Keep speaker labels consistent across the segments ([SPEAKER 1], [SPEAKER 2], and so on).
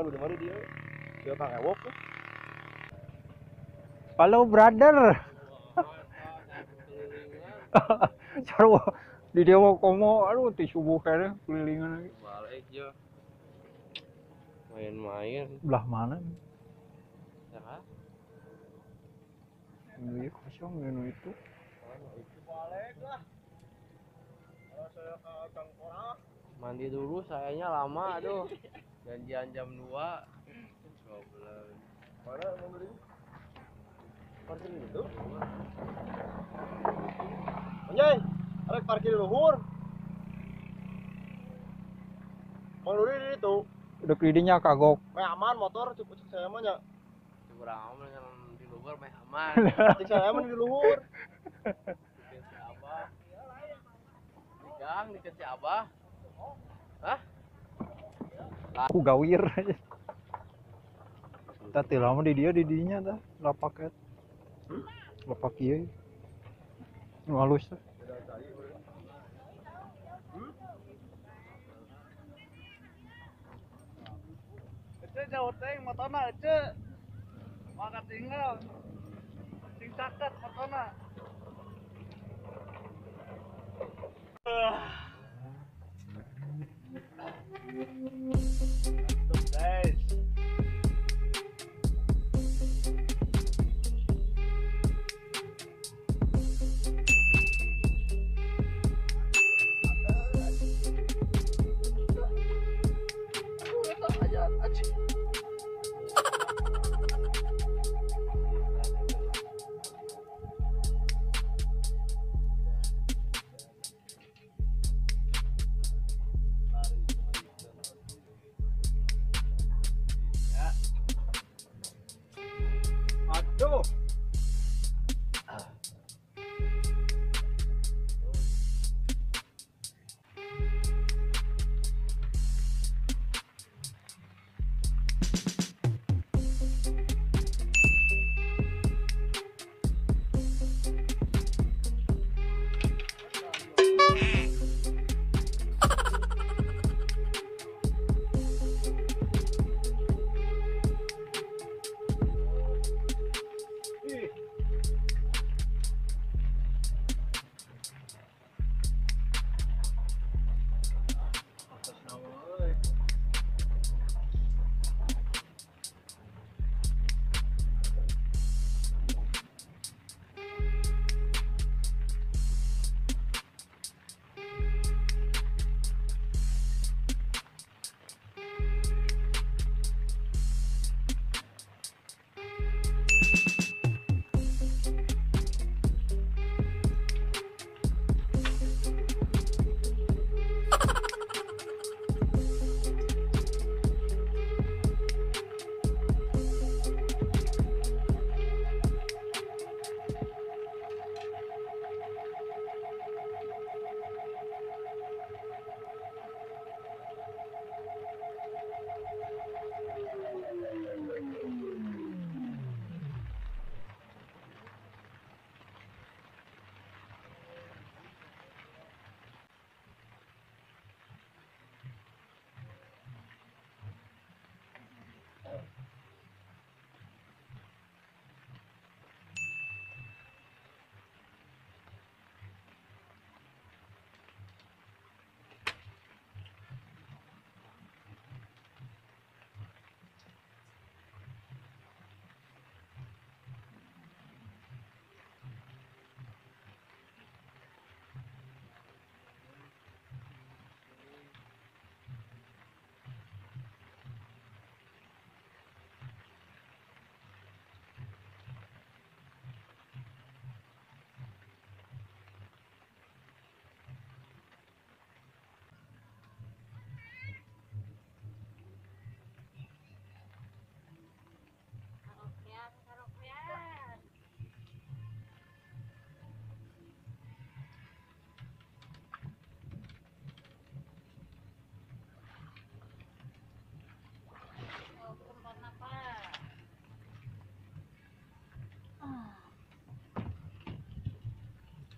[SPEAKER 1] udah mari dia. Dia pakai wok.
[SPEAKER 2] Halo brother. Sarwa di dewa komo aduh ti subuh kayaknya kelilingan lagi.
[SPEAKER 1] Balik aja. Main-main.
[SPEAKER 2] Belah mana?
[SPEAKER 1] Ya kan?
[SPEAKER 2] Ini kosong ini itu.
[SPEAKER 1] Balik lah. Kalau saya ke Cangkora. Mandi dulu sayanya lama aduh. Janjian jam 2. Goblok. Mana mau beli? Parkir itu. Anjay, arek parkir luhur. Mau di itu.
[SPEAKER 2] Udah kelidinya kagok.
[SPEAKER 1] Aman motor cukup saya mah nya. Kurang aman dengan di luhur mah aman. Cek saya mah di luhur. Dikeun si Abah. Digang dikeun si Abah. Hah?
[SPEAKER 2] Aku gawir. Tadi lama di dinya dah lapak et. Lapak ieu. Nu halus teh.
[SPEAKER 3] Ece jauh teh motona ece. Maka tinggal. Sing caket motona. Tuh guys.
[SPEAKER 2] Aduh.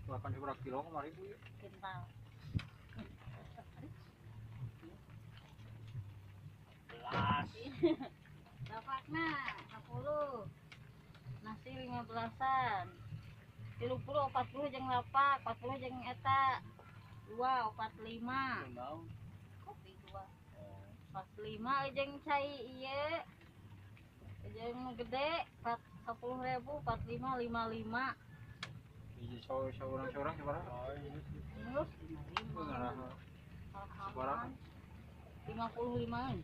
[SPEAKER 2] Makan berapa kilo kemarin Bu?
[SPEAKER 4] Kental.
[SPEAKER 3] Belas.
[SPEAKER 4] Dapatna 10. Nasi 15-an. 30 40 jeung lapak, 40 jeung eta. 2 45. Kopi 2. 45 jeung cai ieu. Jeung gede 10.000, 45 55.
[SPEAKER 2] Iya, seorang sebarang.
[SPEAKER 4] Terus 55. Sebarang 55.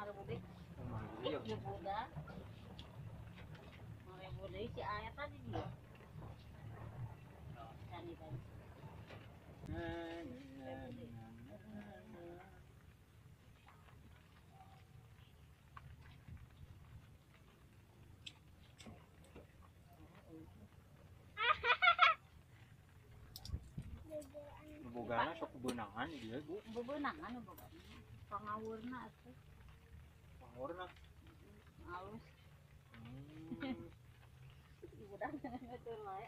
[SPEAKER 4] Ada budek. Iya budak. Ada budek si ayat tadi dia. Tadi.
[SPEAKER 2] Bogana sok beunangan dia, Bu.
[SPEAKER 4] Bebenangan boga. Pangawurna atuh.
[SPEAKER 2] Pangurna.
[SPEAKER 4] Halus. Budak ngatur wae.